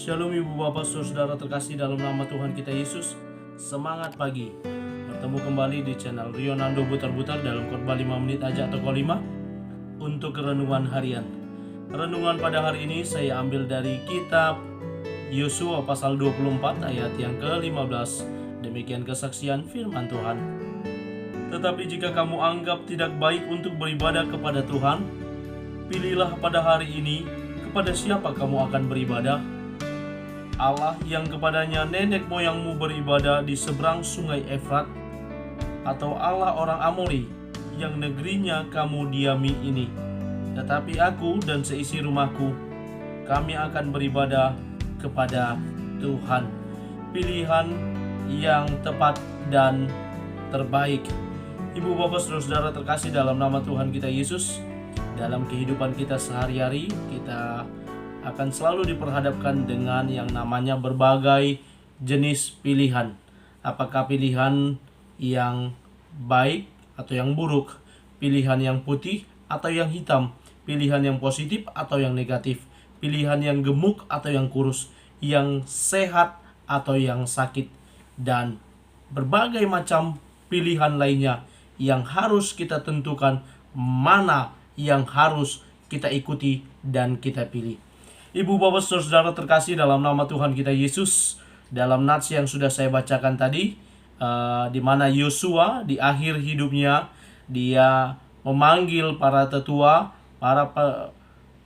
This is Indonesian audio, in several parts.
Shalom ibu bapak saudara terkasih dalam nama Tuhan kita Yesus. Semangat pagi. Bertemu kembali di channel Rionando Butar-Butar dalam khotbah 5 menit aja atau 5 untuk renungan harian. Renungan pada hari ini saya ambil dari kitab Yosua pasal 24 ayat yang ke-15. Demikian kesaksian firman Tuhan. Tetapi jika kamu anggap tidak baik untuk beribadah kepada Tuhan, pilihlah pada hari ini kepada siapa kamu akan beribadah. Allah yang kepadanya nenek moyangmu beribadah di seberang sungai Efrat, atau Allah orang Amori yang negerinya kamu diami ini. Tetapi aku dan seisi rumahku, kami akan beribadah kepada Tuhan. Pilihan yang tepat dan terbaik. Ibu bapak saudara terkasih dalam nama Tuhan kita Yesus, dalam kehidupan kita sehari-hari kita akan selalu diperhadapkan dengan yang namanya berbagai jenis pilihan. Apakah pilihan yang baik atau yang buruk, pilihan yang putih atau yang hitam, pilihan yang positif atau yang negatif, pilihan yang gemuk atau yang kurus, yang sehat atau yang sakit, dan berbagai macam pilihan lainnya yang harus kita tentukan mana yang harus kita ikuti dan kita pilih. Ibu bapak saudara terkasih dalam nama Tuhan kita Yesus, dalam nats yang sudah saya bacakan tadi, di mana Yosua di akhir hidupnya dia memanggil para tetua, para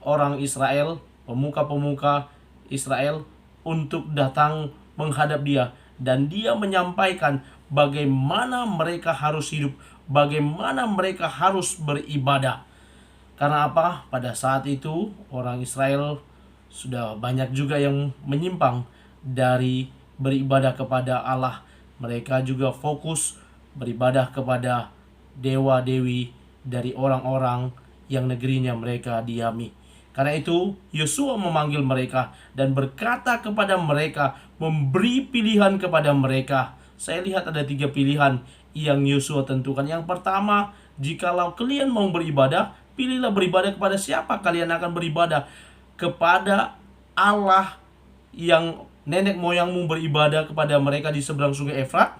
orang Israel, pemuka-pemuka Israel untuk datang menghadap dia, dan dia menyampaikan bagaimana mereka harus hidup, bagaimana mereka harus beribadah. Karena apa? Pada saat itu orang Israel sudah banyak juga yang menyimpang dari beribadah kepada Allah. Mereka juga fokus beribadah kepada dewa-dewi dari orang-orang yang negerinya mereka diami. Karena itu Yosua memanggil mereka dan berkata kepada mereka, memberi pilihan kepada mereka. Saya lihat ada 3 pilihan yang Yosua tentukan. Yang pertama, jikalau kalian mau beribadah, pilihlah beribadah kepada siapa kalian akan beribadah. Kepada Allah yang nenek moyangmu beribadah kepada mereka di seberang sungai Efrat,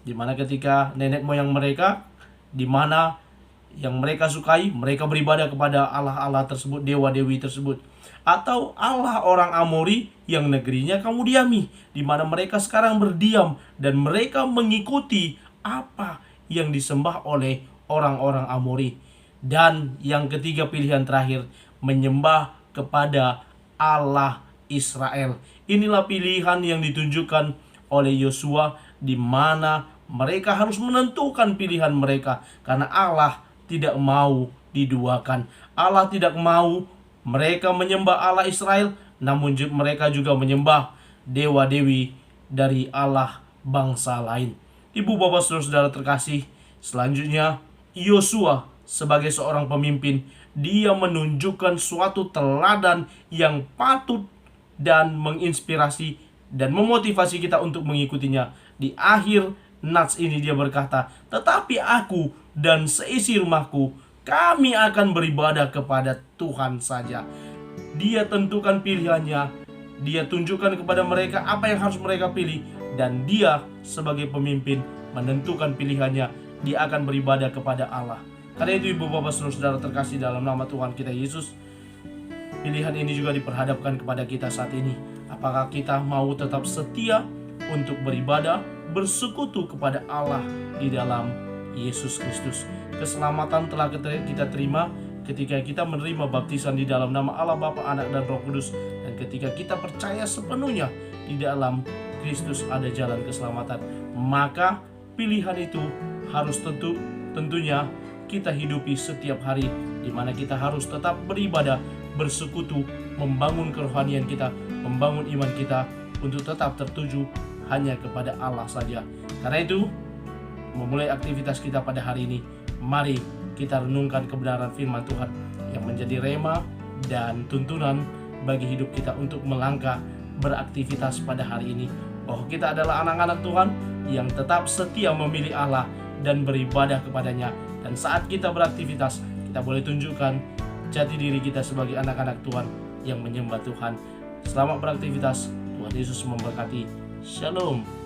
di mana ketika nenek moyang mereka, di mana yang mereka sukai, mereka beribadah kepada Allah-Allah tersebut, dewa-dewi tersebut. Atau Allah orang Amori yang negerinya kamu diami, di mana mereka sekarang berdiam dan mereka mengikuti apa yang disembah oleh orang-orang Amori. Dan yang ketiga, pilihan terakhir, menyembah kepada Allah Israel. Inilah pilihan yang ditunjukkan oleh Yosua, di mana mereka harus menentukan pilihan mereka, karena Allah tidak mau diduakan. Allah tidak mau mereka menyembah Allah Israel, namun mereka juga menyembah dewa-dewi dari Allah bangsa lain. Ibu bapak saudara terkasih, selanjutnya Yosua sebagai seorang pemimpin, dia menunjukkan suatu teladan yang patut dan menginspirasi dan memotivasi kita untuk mengikutinya. Di akhir nats ini dia berkata, tetapi aku dan seisi rumahku, kami akan beribadah kepada Tuhan saja. Dia tentukan pilihannya, dia tunjukkan kepada mereka apa yang harus mereka pilih, dan dia sebagai pemimpin menentukan pilihannya, dia akan beribadah kepada Allah. Karena itu ibu bapak saudara terkasih dalam nama Tuhan kita Yesus, pilihan ini juga diperhadapkan kepada kita saat ini. Apakah kita mau tetap setia untuk beribadah, bersekutu kepada Allah di dalam Yesus Kristus. Keselamatan telah kita terima ketika kita menerima baptisan di dalam nama Allah Bapa, Anak dan Roh Kudus. Dan ketika kita percaya sepenuhnya di dalam Kristus ada jalan keselamatan. Maka pilihan itu harus tentunya kita hidupi setiap hari, di mana kita harus tetap beribadah, bersekutu, membangun kerohanian kita, membangun iman kita untuk tetap tertuju hanya kepada Allah saja. Karena itu, memulai aktivitas kita pada hari ini, mari kita renungkan kebenaran firman Tuhan yang menjadi rema dan tuntunan bagi hidup kita untuk melangkah beraktivitas pada hari ini. Bahwa kita adalah anak-anak Tuhan yang tetap setia memilih Allah dan beribadah kepadanya. Dan saat kita beraktivitas, kita boleh tunjukkan jati diri kita sebagai anak-anak Tuhan yang menyembah Tuhan. Selamat beraktivitas. Tuhan Yesus memberkati. Shalom.